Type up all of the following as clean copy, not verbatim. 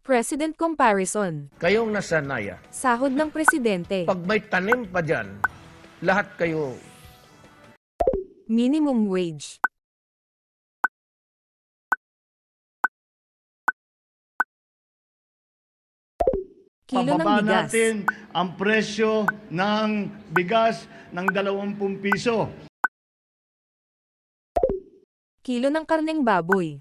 President comparison. Kayong nasa Naya, Sahod ng presidente. pag may tanim pa dyan, lahat kayo Minimum wage. Kilo ng Pababa bigas. natin ang presyo ng bigas ng 20 piso. Kilo ng karneng baboy.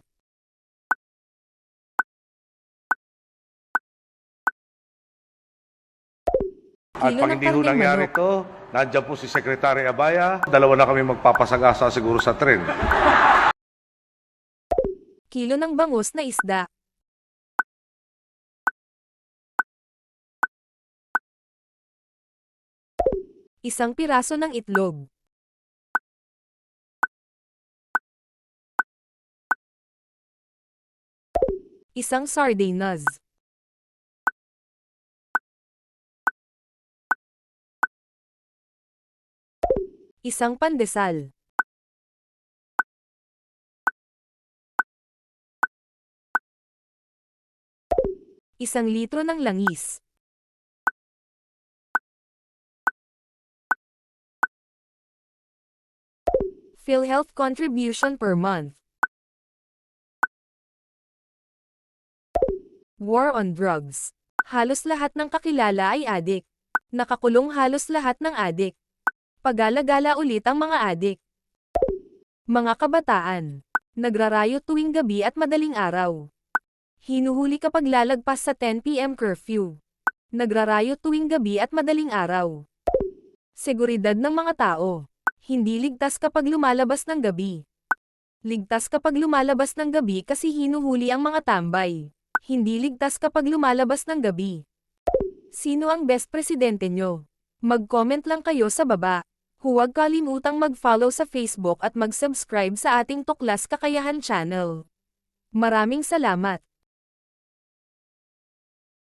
At Kilo pag ng hindi ho karneng nangyari manok. ito, nandiyan po si Secretary Abaya, dalawa na kami magpapasagasa siguro sa tren. Kilo ng bangus na isda. Isang piraso ng itlog. Isang sardinas. Isang pandesal. Isang litro ng langis. PhilHealth contribution per month. War on drugs. Halos lahat ng kakilala ay adik. Nakakulong halos lahat ng adik. Pagala-gala ulit ang mga adik. Mga kabataan. Nagrarayo tuwing gabi at madaling araw. Hinuhuli kapag lalagpas sa 10 PM curfew. Nagrarayo tuwing gabi at madaling araw. Seguridad ng mga tao. Hindi ligtas kapag lumalabas ng gabi. Ligtas kapag lumalabas ng gabi kasi hinuhuli ang mga tambay. Hindi ligtas kapag lumalabas ng gabi. Sino ang best presidente nyo? Mag-comment lang kayo sa baba. Huwag kalimutang mag-follow sa Facebook at mag-subscribe sa ating Tuklas Kakayahan channel. Maraming salamat!